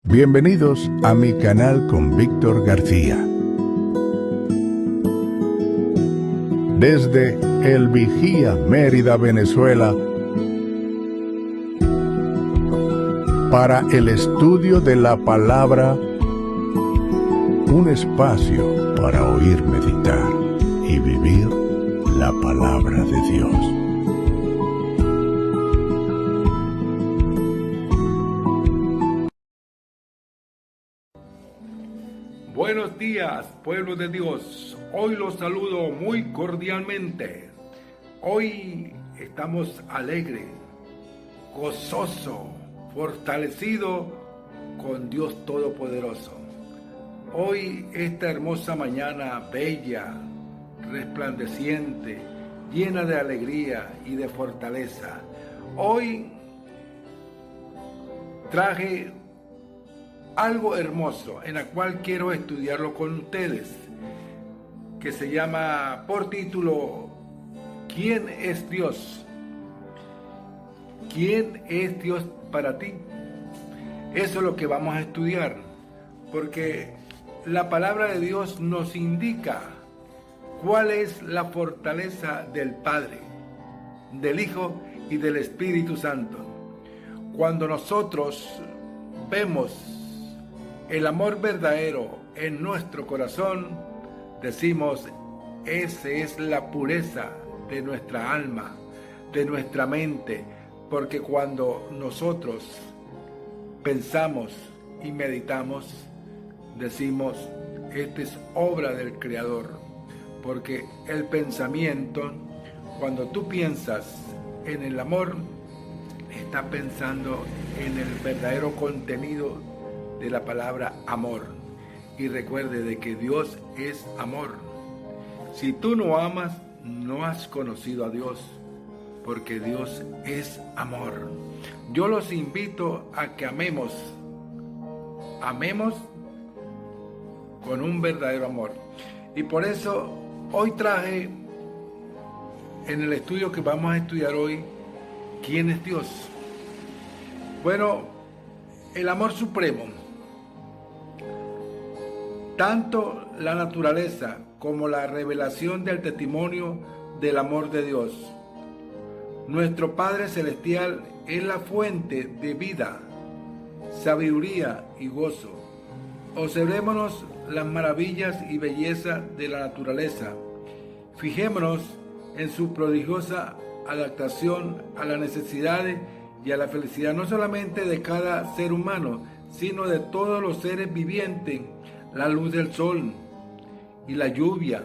Bienvenidos a mi canal con Víctor García. Desde El Vigía, Mérida, Venezuela, para el estudio de la palabra, un espacio para oír, meditar y vivir la palabra de Dios. Buenos días, pueblo de Dios. Hoy los saludo muy cordialmente. Hoy estamos alegres, gozoso, fortalecido con Dios Todopoderoso. Hoy esta hermosa mañana bella, resplandeciente, llena de alegría y de fortaleza. Hoy traje algo hermoso en la cual quiero estudiarlo con ustedes, que se llama por título ¿Quién es Dios? ¿Quién es Dios para ti? Eso es lo que vamos a estudiar, porque la palabra de Dios nos indica cuál es la fortaleza del Padre, del Hijo y del Espíritu Santo. Cuando nosotros vemos el amor verdadero en nuestro corazón, decimos, esa es la pureza de nuestra alma, de nuestra mente, porque cuando nosotros pensamos y meditamos, decimos, esta es obra del Creador, porque el pensamiento, cuando tú piensas en el amor, estás pensando en el verdadero contenido de la palabra amor. Y recuerde de que Dios es amor. Si tú no amas, no has conocido a Dios, porque Dios es amor. Yo los invito a que amemos con un verdadero amor. Y por eso hoy traje en el estudio que vamos a estudiar hoy, ¿quién es Dios? Bueno, el amor supremo. Tanto la naturaleza como la revelación del testimonio del amor de Dios. Nuestro Padre Celestial es la fuente de vida, sabiduría y gozo. Observémonos las maravillas y belleza de la naturaleza. Fijémonos en su prodigiosa adaptación a las necesidades y a la felicidad, no solamente de cada ser humano, sino de todos los seres vivientes. La luz del sol y la lluvia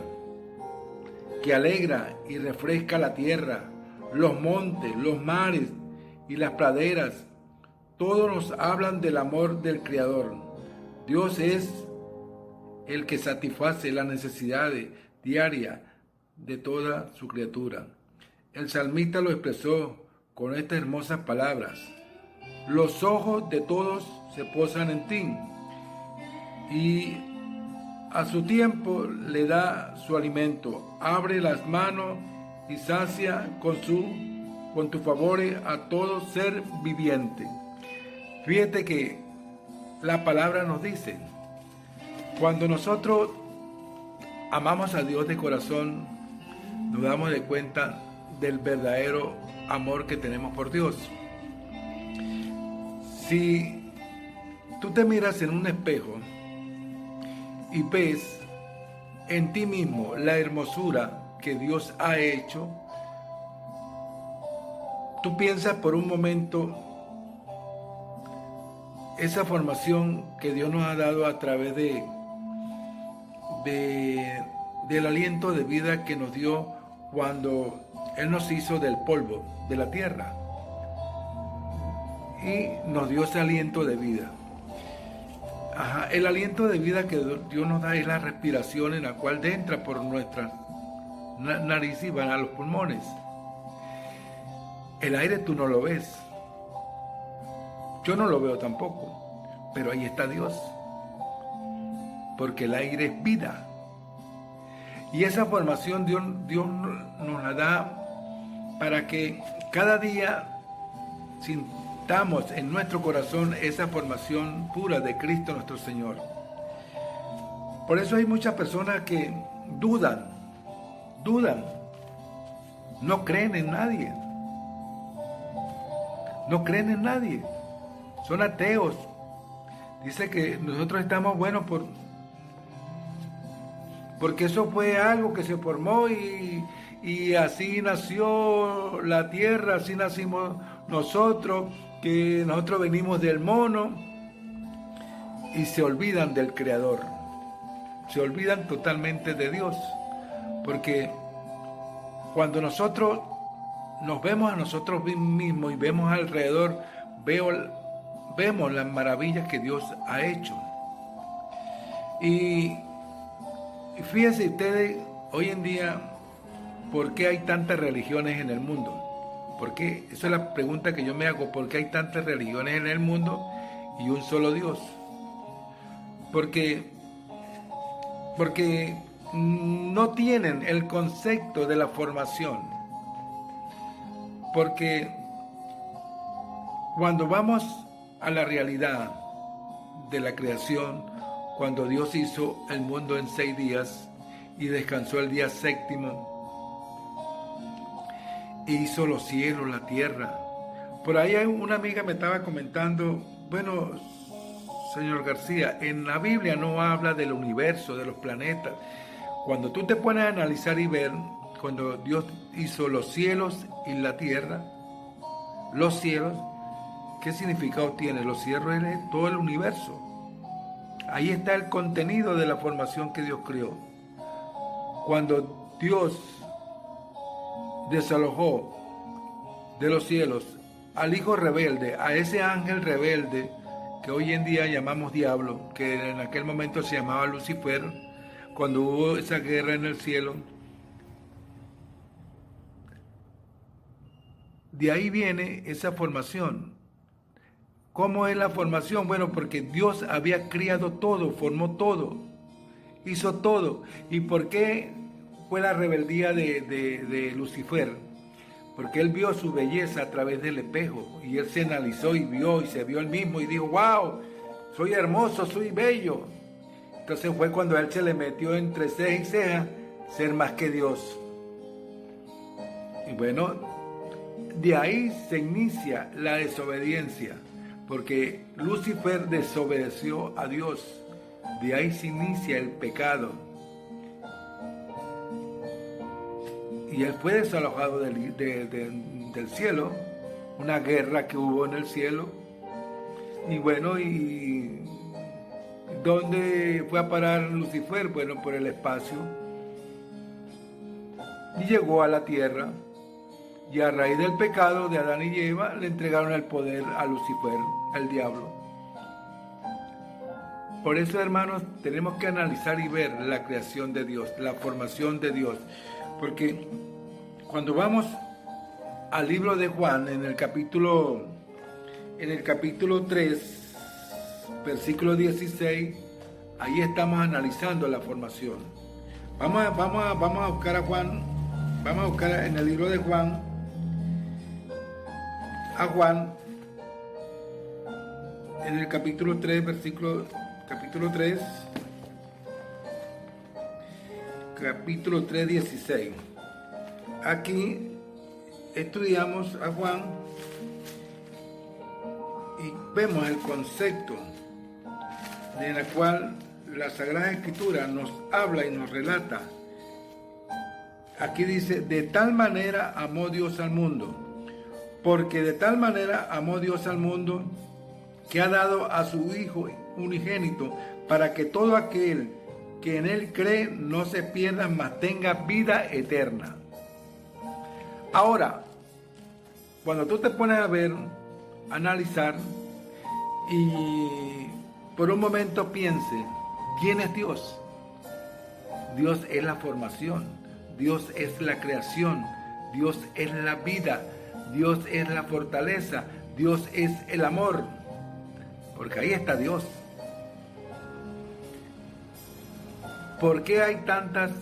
que alegra y refresca la tierra, los montes, los mares y las praderas, todos nos hablan del amor del Creador. Dios es el que satisface las necesidades diarias de toda su criatura. El salmista lo expresó con estas hermosas palabras: los ojos de todos se posan en ti, y a su tiempo le da su alimento. Abre las manos y sacia con tus favores a todo ser viviente. Fíjate que la palabra nos dice, cuando nosotros amamos a Dios de corazón, nos damos de cuenta del verdadero amor que tenemos por Dios. Si tú te miras en un espejo y ves en ti mismo la hermosura que Dios ha hecho, tú piensas por un momento esa formación que Dios nos ha dado a través del aliento de vida que nos dio cuando Él nos hizo del polvo de la tierra y nos dio ese aliento de vida. El aliento de vida que Dios nos da es la respiración en la cual entra por nuestra nariz y van a los pulmones. El aire tú no lo ves. Yo no lo veo tampoco. Pero ahí está Dios. Porque el aire es vida. Y esa formación Dios nos la da para que cada día, sin sintamos en nuestro corazón esa formación pura de Cristo nuestro Señor. Por eso hay muchas personas que dudan, no creen en nadie, son ateos. Dice que nosotros estamos buenos porque eso fue algo que se formó y así nació la tierra, así nacimos nosotros, que nosotros venimos del mono, y se olvidan del Creador, se olvidan totalmente de Dios, porque cuando nosotros nos vemos a nosotros mismos y vemos alrededor, vemos las maravillas que Dios ha hecho. Y fíjense ustedes, hoy en día, ¿por qué hay tantas religiones en el mundo? ¿Por qué? Esa es la pregunta que yo me hago. ¿Por qué hay tantas religiones en el mundo y un solo Dios? Porque no tienen el concepto de la formación. Porque cuando vamos a la realidad de la creación, cuando Dios hizo el mundo en 6 días y descansó el día séptimo, hizo los cielos, la tierra. Por ahí una amiga me estaba comentando, bueno, señor García, en la Biblia no habla del universo, de los planetas. Cuando tú te pones a analizar y ver, cuando Dios hizo los cielos y la tierra, los cielos, ¿qué significado tiene? Los cielos es todo el universo. Ahí está el contenido de la formación que Dios creó. Cuando Dios desalojó de los cielos al hijo rebelde, a ese ángel rebelde que hoy en día llamamos diablo, que en aquel momento se llamaba Lucifer, cuando hubo esa guerra en el cielo, de ahí viene esa formación. ¿Cómo es la formación? Bueno, porque Dios había creado todo, formó todo, hizo todo. ¿Y por qué fue la rebeldía de Lucifer? Porque él vio su belleza a través del espejo y él se analizó y vio y se vio él mismo y dijo, wow, soy hermoso, soy bello. Entonces fue cuando a él se le metió entre ceja y ceja ser más que Dios. Y bueno, de ahí se inicia la desobediencia, porque Lucifer desobedeció a Dios. De ahí se inicia el pecado. Y él fue desalojado del cielo, una guerra que hubo en el cielo. Y bueno, ¿y dónde fue a parar Lucifer? Bueno, por el espacio. Y llegó a la tierra. Y a raíz del pecado de Adán y Eva, le entregaron el poder a Lucifer, al diablo. Por eso, hermanos, tenemos que analizar y ver la creación de Dios, la formación de Dios. Porque cuando vamos al libro de Juan, en el capítulo 3, versículo 16, ahí estamos analizando la formación. Vamos a buscar a Juan, vamos a buscar en el libro de Juan, a Juan, en el capítulo 3, capítulo 3, 16. Aquí estudiamos a Juan y vemos el concepto en el cual la Sagrada Escritura nos habla y nos relata. Aquí dice, de tal manera amó Dios al mundo, porque de tal manera amó Dios al mundo, que ha dado a su Hijo unigénito, para que todo aquel que en Él cree no se pierda, mas tenga vida eterna. Ahora, cuando tú te pones a ver, analizar, y por un momento piense, ¿quién es Dios? Dios es la formación, Dios es la creación, Dios es la vida, Dios es la fortaleza, Dios es el amor, porque ahí está Dios. ¿Por qué hay tantas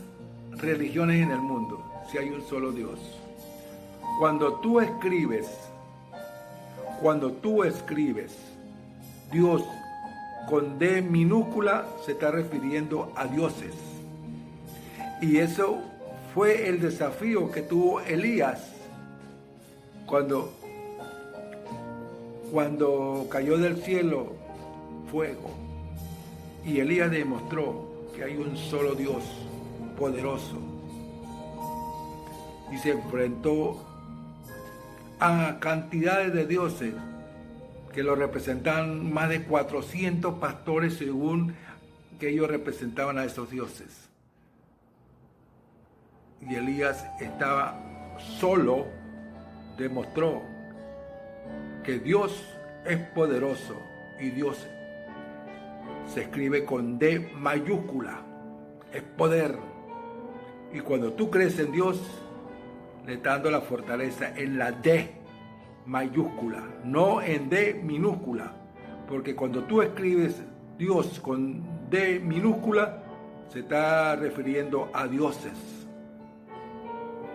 religiones en el mundo si hay un solo Dios? Cuando tú escribes Cuando tú escribes Dios con D minúscula, se está refiriendo a dioses. Y eso fue el desafío que tuvo Elías cuando cayó del cielo fuego. Y Elías demostró que hay un solo Dios poderoso. Y se enfrentó a cantidades de dioses que lo representaban, más de 400 pastores según que ellos representaban a esos dioses. Y Elías estaba solo, demostró que Dios es poderoso y Dios se escribe con D mayúscula, es poder. Y cuando tú crees en Dios, le está dando la fortaleza en la D mayúscula, no en D minúscula, porque cuando tú escribes Dios con D minúscula, se está refiriendo a dioses.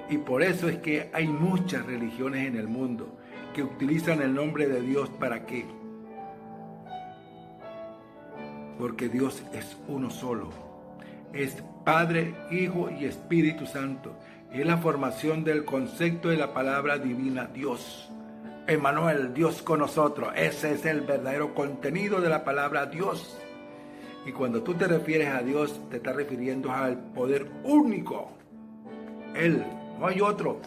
Y por eso es que hay muchas religiones en el mundo que utilizan el nombre de Dios. ¿Para qué? Porque Dios es uno solo. Es Padre, Hijo y Espíritu Santo. Es la formación del concepto de la palabra divina Dios. Emmanuel, Dios con nosotros. Ese es el verdadero contenido de la palabra Dios. Y cuando tú te refieres a Dios, te estás refiriendo al poder único. Él, no hay otro.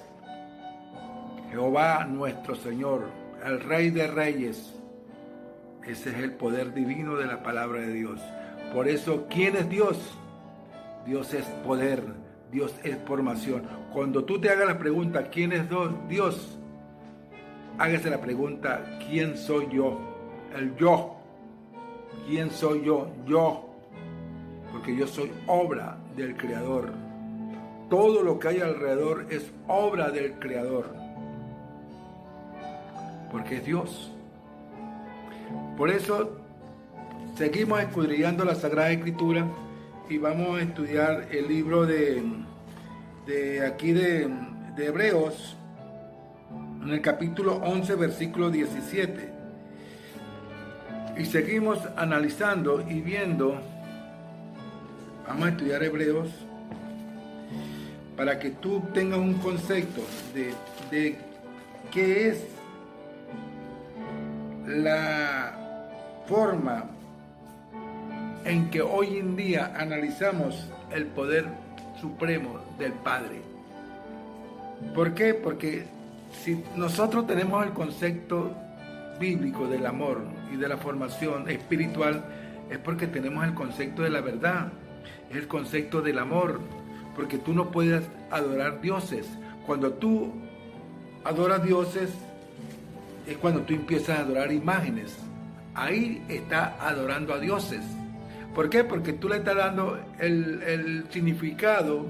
Jehová nuestro Señor, el Rey de Reyes. Ese es el poder divino de la palabra de Dios. Por eso, ¿quién es Dios? Dios es poder, Dios es formación. Cuando tú te hagas la pregunta, ¿quién es Dios? Hágase la pregunta, ¿quién soy yo? El yo. ¿Quién soy yo? Yo. Porque yo soy obra del Creador. Todo lo que hay alrededor es obra del Creador. Porque es Dios. Por eso seguimos escudriñando la Sagrada Escritura y vamos a estudiar el libro de Hebreos, en el capítulo 11, versículo 17. Y seguimos analizando y viendo. Vamos a estudiar Hebreos para que tú tengas un concepto de qué es la forma en que hoy en día analizamos el poder supremo del Padre. ¿Por qué? Porque si nosotros tenemos el concepto bíblico del amor y de la formación espiritual, es porque tenemos el concepto de la verdad, es el concepto del amor, porque tú no puedes adorar dioses. Cuando tú adoras dioses, es cuando tú empiezas a adorar imágenes. Ahí está adorando a dioses. ¿Por qué? Porque tú le estás dando el significado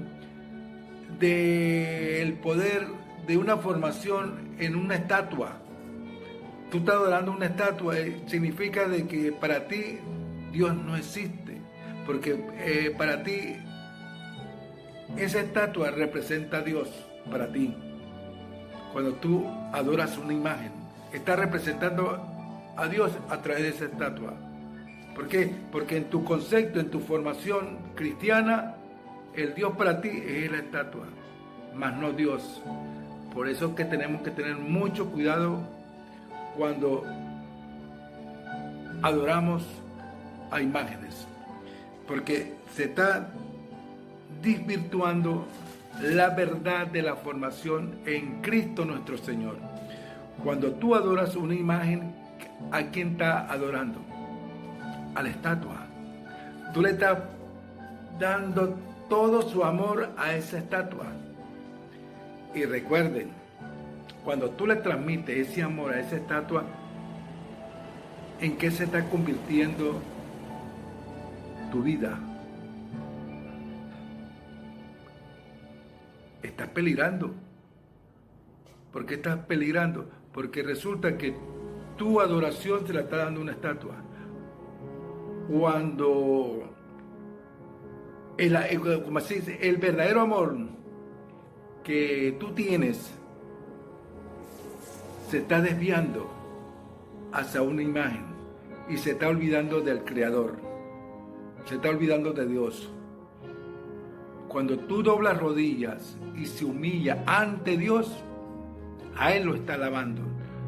del poder de una formación en una estatua. Tú estás adorando una estatua, significa de que para ti Dios no existe, porque para ti esa estatua representa a Dios para ti. Cuando tú adoras una imagen, estás representando a Dios a través de esa estatua. ¿Por qué? Porque en tu concepto, en tu formación cristiana, el Dios para ti es la estatua, más no Dios. Por eso es que tenemos que tener mucho cuidado cuando adoramos a imágenes, porque se está desvirtuando la verdad de la formación en Cristo nuestro Señor. Cuando tú adoras una imagen, ¿a quién está adorando? A la estatua. Tú le estás dando todo su amor a esa estatua. Y recuerden, cuando tú le transmites ese amor a esa estatua, ¿en qué se está convirtiendo tu vida? Estás peligrando. ¿Por qué estás peligrando? Porque resulta que tu adoración se la está dando una estatua. Cuando como se dice, el verdadero amor que tú tienes se está desviando hacia una imagen y se está olvidando del Creador, se está olvidando de Dios. Cuando tú doblas rodillas y se humilla ante Dios, a Él lo está alabando,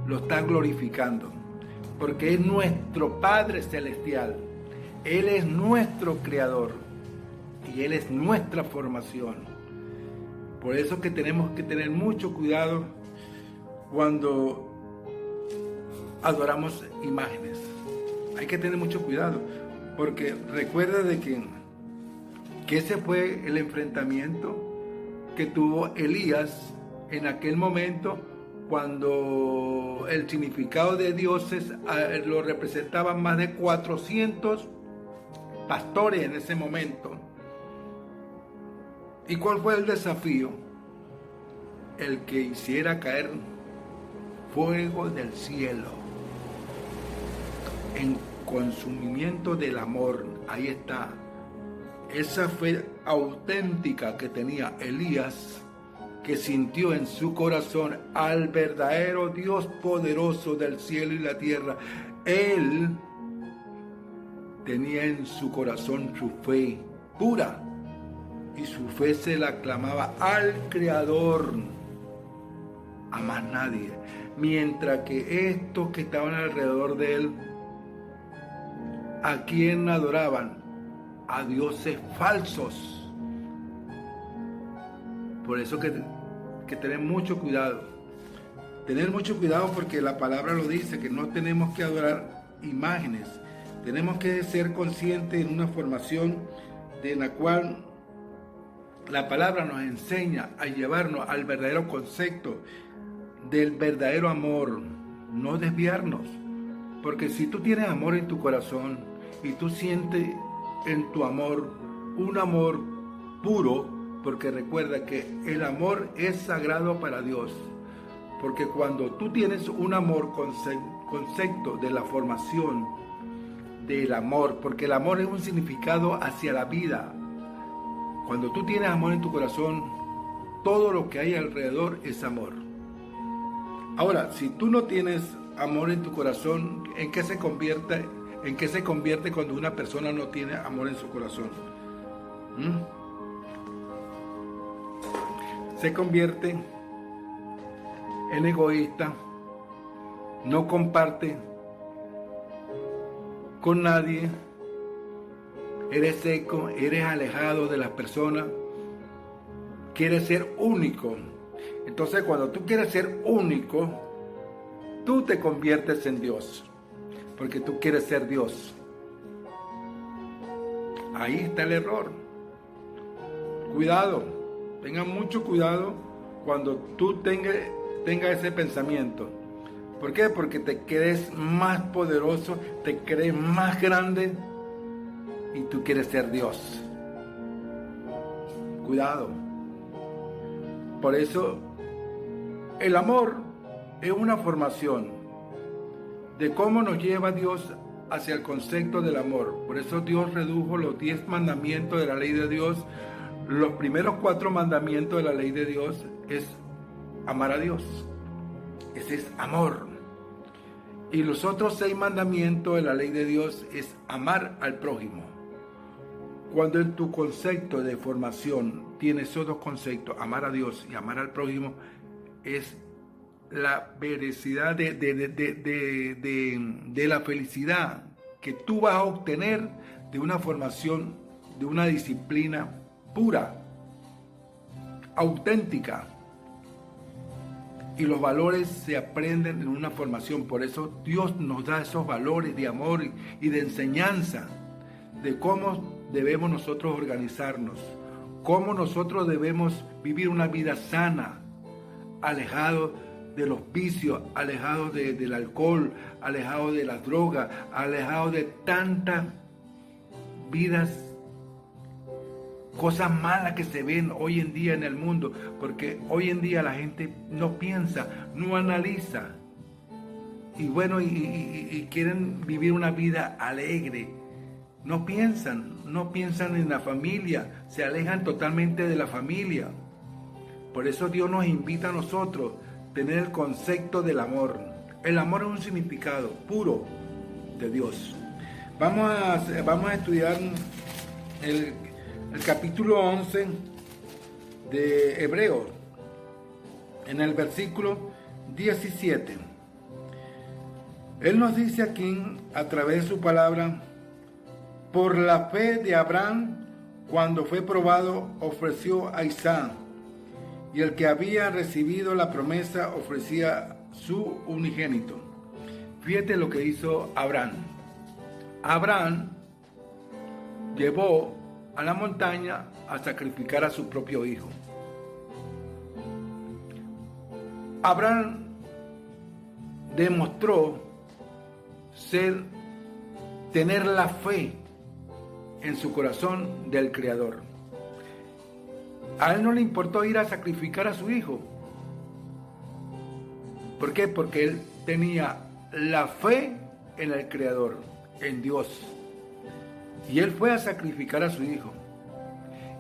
lo está glorificando, porque es nuestro Padre Celestial, Él es nuestro Creador y Él es nuestra formación. Por eso que tenemos que tener mucho cuidado cuando adoramos imágenes. Hay que tener mucho cuidado, porque recuerda de que ese fue el enfrentamiento que tuvo Elías en aquel momento, cuando el significado de dioses lo representaban más de 400 pastores en ese momento. ¿Y cuál fue el desafío? El que hiciera caer fuego del cielo en consumimiento del amor. Ahí está. Esa fe auténtica que tenía Elías, que sintió en su corazón al verdadero Dios poderoso del cielo y la tierra. Él tenía en su corazón su fe pura, y su fe se la clamaba al Creador, a más nadie. Mientras que estos que estaban alrededor de él, ¿a quién adoraban? A dioses falsos. Por eso que tener mucho cuidado. Tener mucho cuidado, porque la palabra lo dice, que no tenemos que adorar imágenes. Tenemos que ser conscientes en una formación en la cual la palabra nos enseña a llevarnos al verdadero concepto del verdadero amor, no desviarnos. Porque si tú tienes amor en tu corazón y tú sientes en tu amor un amor puro, porque recuerda que el amor es sagrado para Dios. Porque cuando tú tienes un amor, concepto de la formación del amor, porque el amor es un significado hacia la vida. Cuando tú tienes amor en tu corazón, todo lo que hay alrededor es amor. Ahora, si tú no tienes amor en tu corazón, ¿en qué se convierte cuando una persona no tiene amor en su corazón? Se convierte en egoísta, no comparte con nadie, eres seco, eres alejado de las personas, quieres ser único. Entonces, cuando tú quieres ser único, tú te conviertes en Dios, porque tú quieres ser Dios. Ahí está el error. Cuidado, tenga mucho cuidado cuando tú tengas ese pensamiento. ¿Por qué? Porque te crees más poderoso, te crees más grande y tú quieres ser Dios. Cuidado. Por eso, el amor es una formación de cómo nos lleva Dios hacia el concepto del amor. Por eso Dios redujo los 10 mandamientos de la ley de Dios. Los primeros 4 mandamientos de la ley de Dios es amar a Dios. Ese es amor. Y los otros 6 mandamientos de la ley de Dios es amar al prójimo. Cuando en tu concepto de formación tienes esos 2 conceptos, amar a Dios y amar al prójimo, es la veracidad de la felicidad que tú vas a obtener de una formación, de una disciplina pura, auténtica. Y los valores se aprenden en una formación. Por eso Dios nos da esos valores de amor y de enseñanza de cómo debemos nosotros organizarnos, cómo nosotros debemos vivir una vida sana, alejado de los vicios, alejado del alcohol, alejado de las drogas, alejado de tantas vidas, cosas malas que se ven hoy en día en el mundo, porque hoy en día la gente no piensa, no analiza, y bueno, y quieren vivir una vida alegre. No piensan en la familia, se alejan totalmente de la familia. Por eso Dios nos invita a nosotros a tener el concepto del amor, El amor es un significado puro de Dios. Vamos a estudiar el capítulo 11 de Hebreos, en el versículo 17. Él nos dice aquí, a través de su palabra: por la fe de Abraham, cuando fue probado, ofreció a Isaac, y el que había recibido la promesa ofrecía su unigénito. Fíjate lo que hizo Abraham. Abraham llevó a la montaña a sacrificar a su propio hijo. Abraham demostró tener la fe en su corazón del Creador. A él no le importó ir a sacrificar a su hijo. ¿Por qué? Porque él tenía la fe en el Creador, en Dios. Y él fue a sacrificar a su hijo.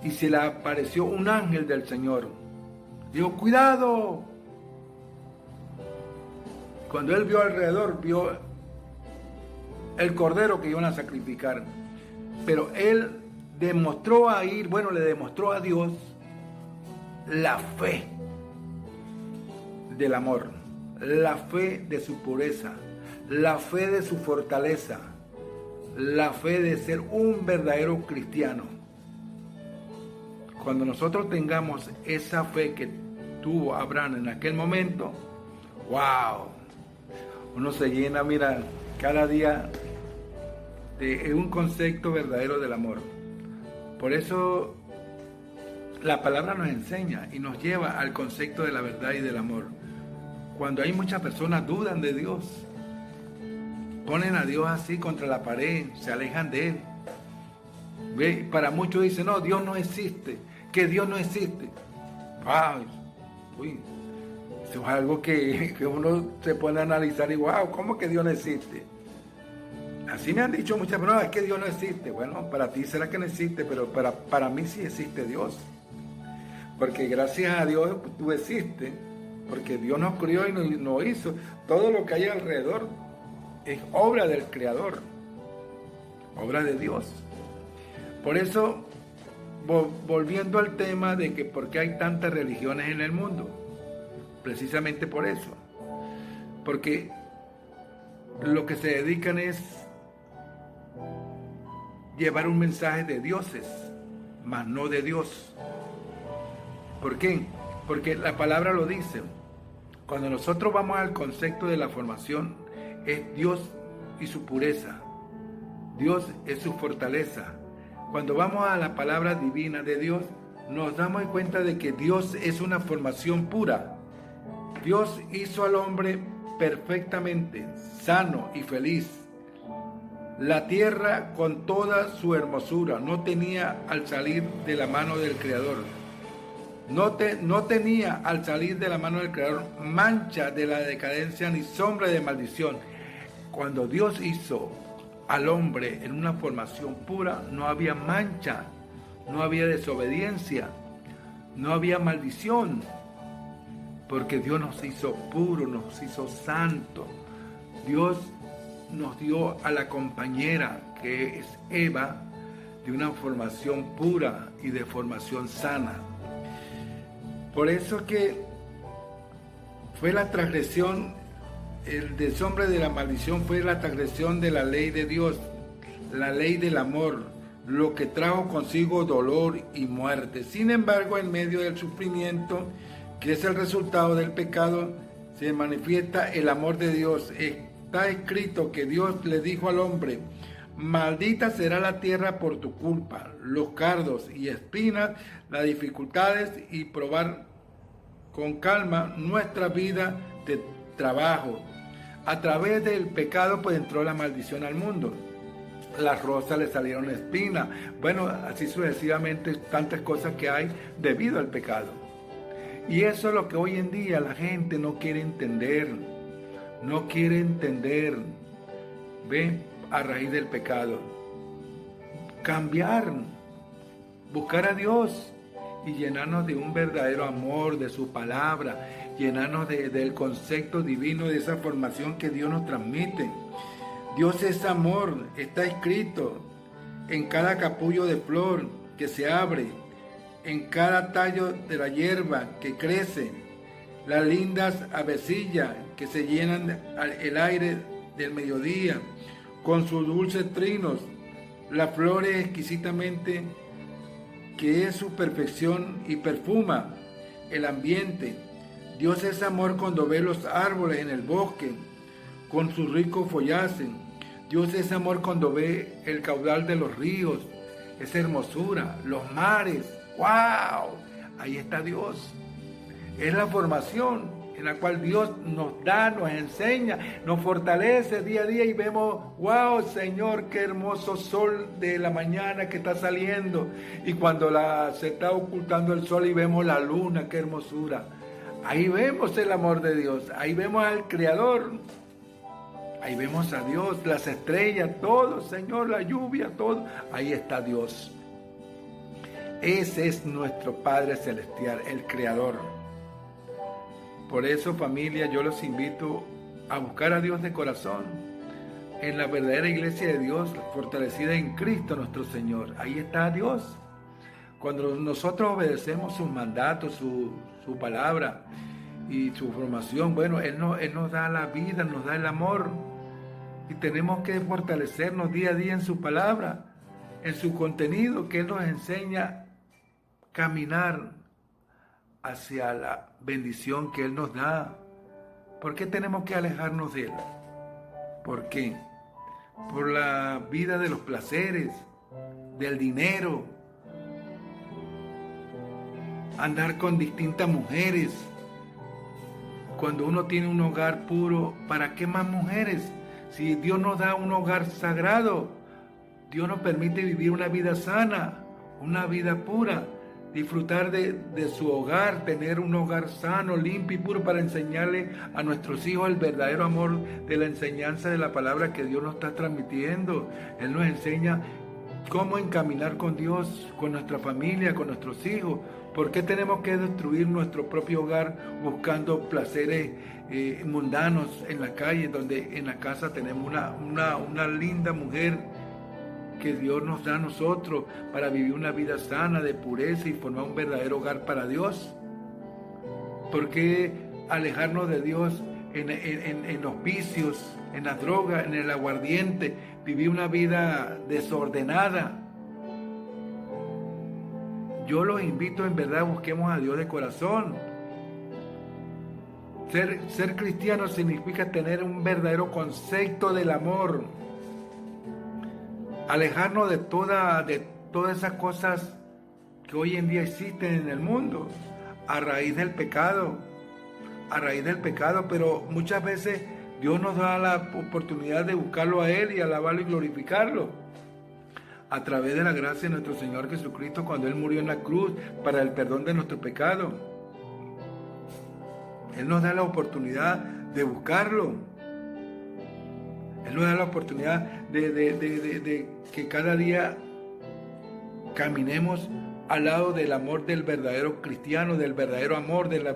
Y se le apareció un ángel del Señor. Dijo: ¡cuidado! Cuando él vio alrededor, vio el cordero que iban a sacrificar. Pero él demostró le demostró a Dios la fe del amor, la fe de su pureza, la fe de su fortaleza, la fe de ser un verdadero cristiano. Cuando nosotros tengamos esa fe que tuvo Abraham en aquel momento, ¡wow! Uno se llena, mira, cada día de un concepto verdadero del amor. Por eso la palabra nos enseña y nos lleva al concepto de la verdad y del amor. Cuando hay muchas personas dudan de Dios, ponen a Dios así contra la pared, se alejan de Él. ¿Ve? Para muchos dicen: no, Dios no existe, que Dios no existe. ¡Ay! Uy, eso es algo que uno se pone a analizar y ¡wow! ¿Cómo que Dios no existe? Así me han dicho muchas personas: es que Dios no existe. Bueno, para ti será que no existe, pero para mí sí existe Dios. Porque gracias a Dios tú existes, porque Dios nos crió y nos hizo. Todo lo que hay alrededor es obra del Creador, obra de Dios. Por eso, volviendo al tema de que por qué hay tantas religiones en el mundo, precisamente por eso. Porque lo que se dedican es llevar un mensaje de dioses, mas no de Dios. ¿Por qué? Porque la palabra lo dice. Cuando nosotros vamos al concepto de la formación, es Dios y su pureza. Dios es su fortaleza. Cuando vamos a la palabra divina de Dios, nos damos cuenta de que Dios es una formación pura. Dios hizo al hombre perfectamente, sano y feliz. La tierra con toda su hermosura no tenía al salir de la mano del Creador. No tenía al salir de la mano del Creador mancha de la decadencia ni sombra de maldición. Cuando Dios hizo al hombre en una formación pura, no había mancha, no había desobediencia, no había maldición. Porque Dios nos hizo puro, nos hizo santo. Dios nos dio a la compañera que es Eva, de una formación pura y de formación sana. Por eso que fue la transgresión, el deshonra de la maldición fue la transgresión de la ley de Dios, la ley del amor, lo que trajo consigo dolor y muerte. Sin embargo, en medio del sufrimiento, que es el resultado del pecado, se manifiesta el amor de Dios. Está escrito que Dios le dijo al hombre: maldita será la tierra por tu culpa, los cardos y espinas, las dificultades y probar con calma nuestra vida de trabajo. A través del pecado pues entró la maldición al mundo. Las rosas le salieron espinas. Bueno, así sucesivamente tantas cosas que hay debido al pecado. Y eso es lo que hoy en día la gente no quiere entender. No quiere entender. ¿Ve? A raíz del pecado. Cambiar. Buscar a Dios. Y llenarnos de un verdadero amor, de su palabra. llenarnos del concepto divino, de esa formación que Dios nos transmite. Dios es amor, está escrito en cada capullo de flor que se abre, en cada tallo de la hierba que crece, las lindas avecillas que se llenan el aire del mediodía con sus dulces trinos, las flores exquisitamente que es su perfección y perfuma el ambiente. Dios es amor cuando ve los árboles en el bosque con su rico follaje. Dios es amor cuando ve el caudal de los ríos, esa hermosura, los mares. ¡Wow! Ahí está Dios. Es la formación en la cual Dios nos da, nos enseña, nos fortalece día a día y vemos, wow, Señor, qué hermoso sol de la mañana que está saliendo. Y cuando se está ocultando el sol y vemos la luna, qué hermosura. Ahí vemos el amor de Dios, ahí vemos al Creador, ahí vemos a Dios, las estrellas, todo, Señor, la lluvia, todo. Ahí está Dios. Ese es nuestro Padre Celestial, el Creador. Por eso, familia, yo los invito a buscar a Dios de corazón, en la verdadera iglesia de Dios, fortalecida en Cristo nuestro Señor. Ahí está Dios. Cuando nosotros obedecemos sus mandatos, su palabra y su formación, bueno, Él nos da la vida, nos da el amor. Y tenemos que fortalecernos día a día en su palabra, en su contenido, que Él nos enseña a caminar hacia la bendición que Él nos da. ¿Por qué tenemos que alejarnos de Él? ¿Por qué? Por la vida de los placeres, del dinero, andar con distintas mujeres. Cuando uno tiene un hogar puro, ¿para qué más mujeres? Si Dios nos da un hogar sagrado, Dios nos permite vivir una vida sana, una vida pura, disfrutar de su hogar, tener un hogar sano, limpio y puro para enseñarle a nuestros hijos el verdadero amor de la enseñanza de la palabra que Dios nos está transmitiendo. Él nos enseña cómo encaminar con Dios, con nuestra familia, con nuestros hijos. ¿Por qué tenemos que destruir nuestro propio hogar buscando placeres mundanos en la calle, donde en la casa tenemos una linda mujer que Dios nos da a nosotros para vivir una vida sana, de pureza y formar un verdadero hogar para Dios? ¿Por qué alejarnos de Dios en los vicios, en las drogas, en el aguardiente, vivir una vida desordenada? Yo los invito, en verdad, busquemos a Dios de corazón. Ser cristiano significa tener un verdadero concepto del amor. Alejarnos de todas esas cosas que hoy en día existen en el mundo, a raíz del pecado, pero muchas veces Dios nos da la oportunidad de buscarlo a Él y alabarlo y glorificarlo, a través de la gracia de nuestro Señor Jesucristo, cuando Él murió en la cruz para el perdón de nuestro pecado. Él nos da la oportunidad de buscarlo. Él nos da la oportunidad de que cada día caminemos al lado del amor del verdadero cristiano, del verdadero amor, de la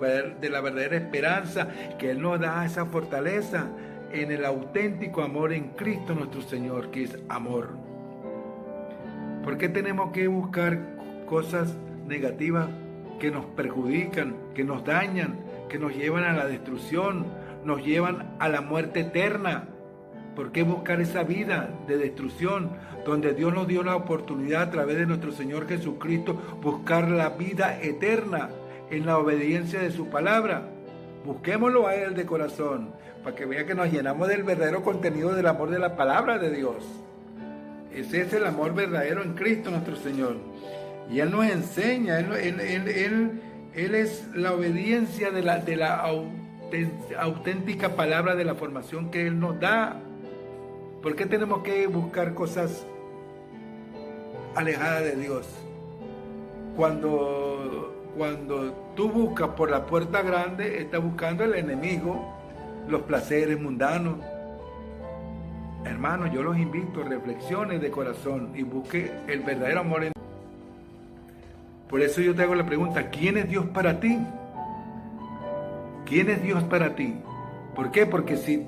verdadera esperanza, que Él nos da esa fortaleza en el auténtico amor en Cristo nuestro Señor, que es amor. ¿Por qué tenemos que buscar cosas negativas que nos perjudican, que nos dañan, que nos llevan a la destrucción, nos llevan a la muerte eterna? ¿Por qué buscar esa vida de destrucción, donde Dios nos dio la oportunidad a través de nuestro Señor Jesucristo, buscar la vida eterna en la obediencia de su palabra? Busquémoslo a Él de corazón, para que vea que nos llenamos del verdadero contenido del amor de la palabra de Dios. Ese es el amor verdadero en Cristo nuestro Señor. Y Él nos enseña, Él es la obediencia de la auténtica palabra de la formación que Él nos da. ¿Por qué tenemos que buscar cosas alejadas de Dios? Cuando tú buscas por la puerta grande, estás buscando el enemigo, los placeres mundanos. Hermanos, yo los invito a reflexiones de corazón y busque el verdadero amor en Dios. Por eso yo te hago la pregunta, ¿quién es Dios para ti? ¿Quién es Dios para ti? ¿Por qué? Porque si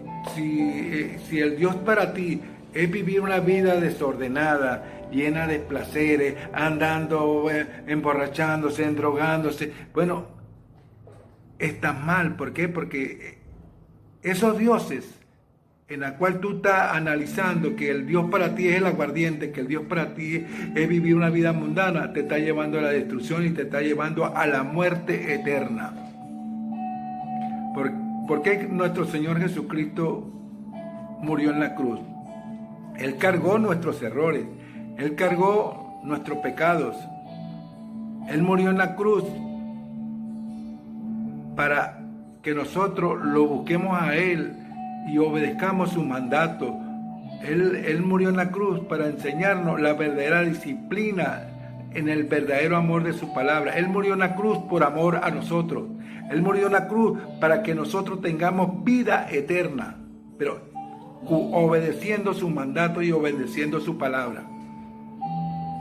el Dios para ti es vivir una vida desordenada, llena de placeres, andando, emborrachándose, endrogándose, bueno, estás mal. ¿Por qué? Porque esos dioses en la cual tú estás analizando que el Dios para ti es el aguardiente, que el Dios para ti es vivir una vida mundana, te está llevando a la destrucción y te está llevando a la muerte eterna. ¿Por qué nuestro Señor Jesucristo murió en la cruz? Él cargó nuestros errores, Él cargó nuestros pecados. Él murió en la cruz para que nosotros lo busquemos a Él y obedezcamos su mandato. Él murió en la cruz para enseñarnos la verdadera disciplina en el verdadero amor de su palabra. Él murió en la cruz por amor a nosotros. Él murió en la cruz para que nosotros tengamos vida eterna, pero obedeciendo su mandato y obedeciendo su palabra.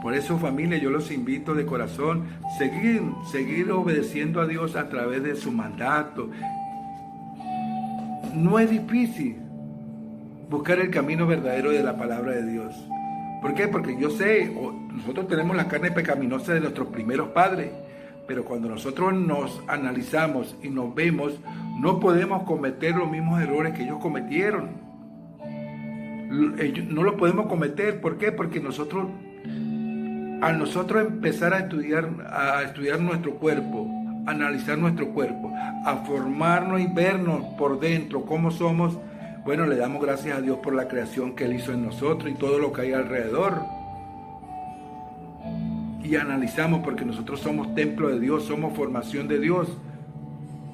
Por eso, familia, yo los invito de corazón, seguir obedeciendo a Dios a través de su mandato. No es difícil buscar el camino verdadero de la palabra de Dios. ¿Por qué? Porque yo sé, nosotros tenemos la carne pecaminosa de nuestros primeros padres, pero cuando nosotros nos analizamos y nos vemos, no podemos cometer los mismos errores que ellos cometieron. No lo podemos cometer. ¿Por qué? Porque al nosotros empezar a estudiar nuestro cuerpo, analizar nuestro cuerpo, a formarnos y vernos por dentro cómo somos, bueno, le damos gracias a Dios por la creación que Él hizo en nosotros y todo lo que hay alrededor. Y analizamos porque nosotros somos templo de Dios, somos formación de Dios.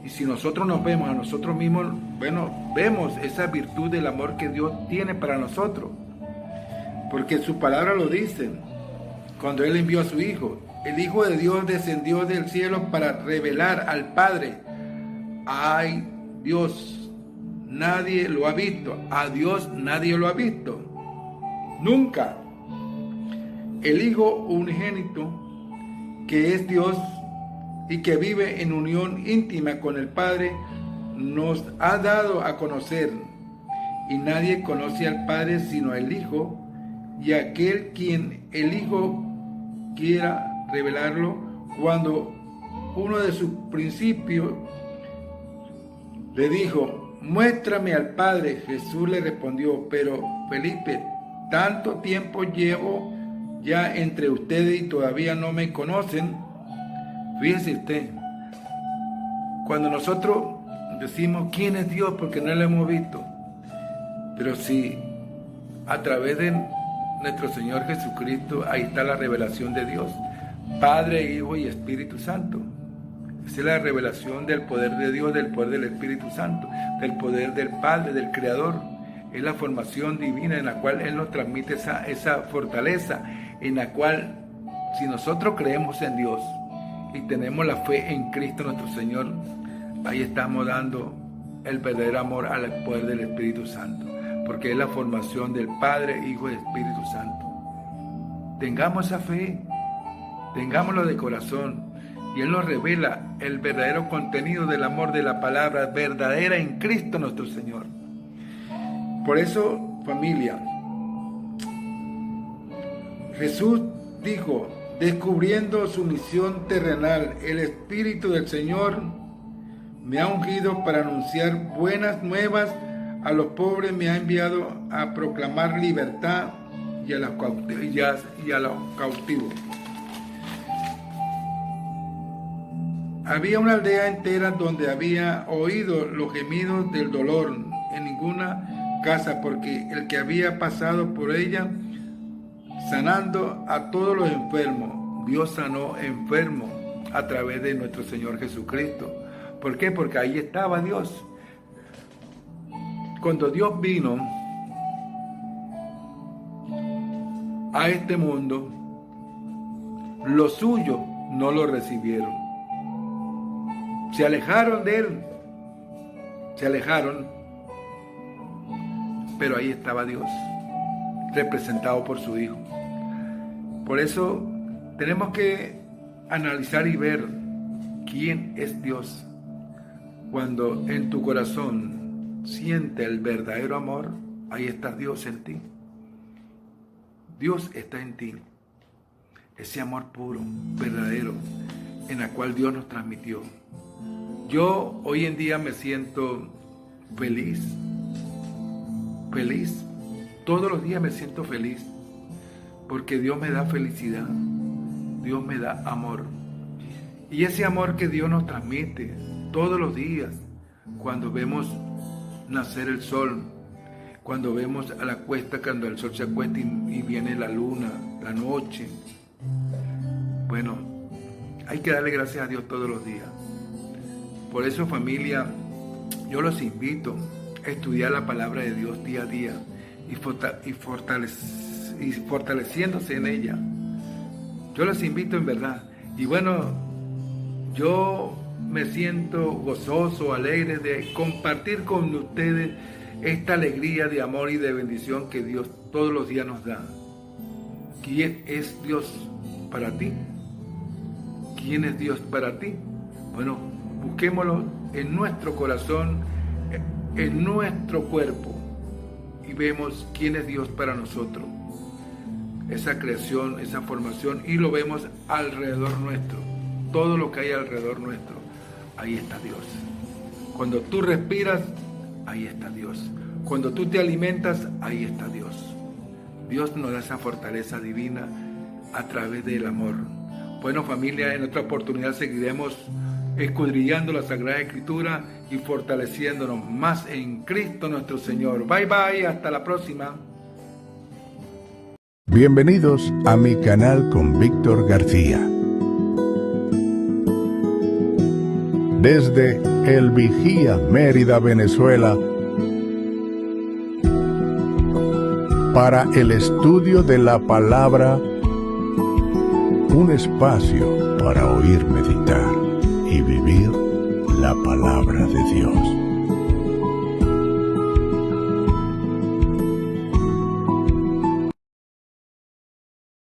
Y si nosotros nos vemos a nosotros mismos, bueno, vemos esa virtud del amor que Dios tiene para nosotros. Porque su palabra lo dice, cuando Él envió a su Hijo. El Hijo de Dios descendió del cielo para revelar al Padre. Ay, Dios, nadie lo ha visto. A Dios nadie lo ha visto. Nunca. El Hijo unigénito, que es Dios y que vive en unión íntima con el Padre, nos ha dado a conocer. Y nadie conoce al Padre sino el Hijo, y aquel quien el Hijo quiera revelarlo. Cuando uno de sus principios le dijo: muéstrame al Padre, Jesús le respondió: pero Felipe, tanto tiempo llevo ya entre ustedes y todavía no me conocen. Fíjese usted, cuando nosotros decimos quién es Dios porque no lo hemos visto, pero si a través de nuestro Señor Jesucristo, ahí está la revelación de Dios, Padre, Hijo y Espíritu Santo. Esa es la revelación del poder de Dios, del poder del Espíritu Santo, del poder del Padre, del Creador. Es la formación divina en la cual Él nos transmite esa fortaleza, en la cual, si nosotros creemos en Dios y tenemos la fe en Cristo nuestro Señor, ahí estamos dando el verdadero amor al poder del Espíritu Santo, porque es la formación del Padre, Hijo y Espíritu Santo. Tengamos esa fe, tengámoslo de corazón, y Él nos revela el verdadero contenido del amor de la palabra verdadera en Cristo nuestro Señor. Por eso, familia, Jesús dijo, descubriendo su misión terrenal, el Espíritu del Señor me ha ungido para anunciar buenas nuevas a los pobres, me ha enviado a proclamar libertad y a los cautivos. Había una aldea entera donde había oído los gemidos del dolor, en ninguna casa, porque el que había pasado por ella, sanando a todos los enfermos. Dios sanó enfermos a través de nuestro Señor Jesucristo. ¿Por qué? Porque ahí estaba Dios. Cuando Dios vino a este mundo, los suyos no lo recibieron. Se alejaron de Él. Se alejaron. Pero ahí estaba Dios, representado por su Hijo. Por eso tenemos que analizar y ver quién es Dios. Cuando en tu corazón siente el verdadero amor, ahí está Dios en ti. Dios está en ti. Ese amor puro, verdadero, en el cual Dios nos transmitió. Yo hoy en día me siento feliz. Feliz. Todos los días me siento feliz. Porque Dios me da felicidad. Dios me da amor. Y ese amor que Dios nos transmite todos los días, cuando vemos nacer el sol, cuando vemos a la cuesta, cuando el sol se acuesta y viene la luna, la noche. Bueno, hay que darle gracias a Dios todos los días. Por eso, familia, yo los invito a estudiar la palabra de Dios día a día y fortaleciéndose en ella. Yo los invito en verdad. Y bueno, yo me siento gozoso, alegre de compartir con ustedes esta alegría de amor y de bendición que Dios todos los días nos da. ¿Quién es Dios para ti? ¿Quién es Dios para ti? Bueno, busquémoslo en nuestro corazón, en nuestro cuerpo, y vemos quién es Dios para nosotros. Esa creación, esa formación, y lo vemos alrededor nuestro. Todo lo que hay alrededor nuestro, ahí está Dios. Cuando tú respiras, ahí está Dios. Cuando tú te alimentas, ahí está Dios. Dios nos da esa fortaleza divina a través del amor. Bueno, familia, en otra oportunidad seguiremos escudriñando la Sagrada Escritura y fortaleciéndonos más en Cristo nuestro Señor. Bye bye, hasta la próxima. Bienvenidos a mi canal con Víctor García. Desde El Vigía, Mérida, Venezuela, para el estudio de la palabra, un espacio para oír, meditar y vivir la palabra de Dios.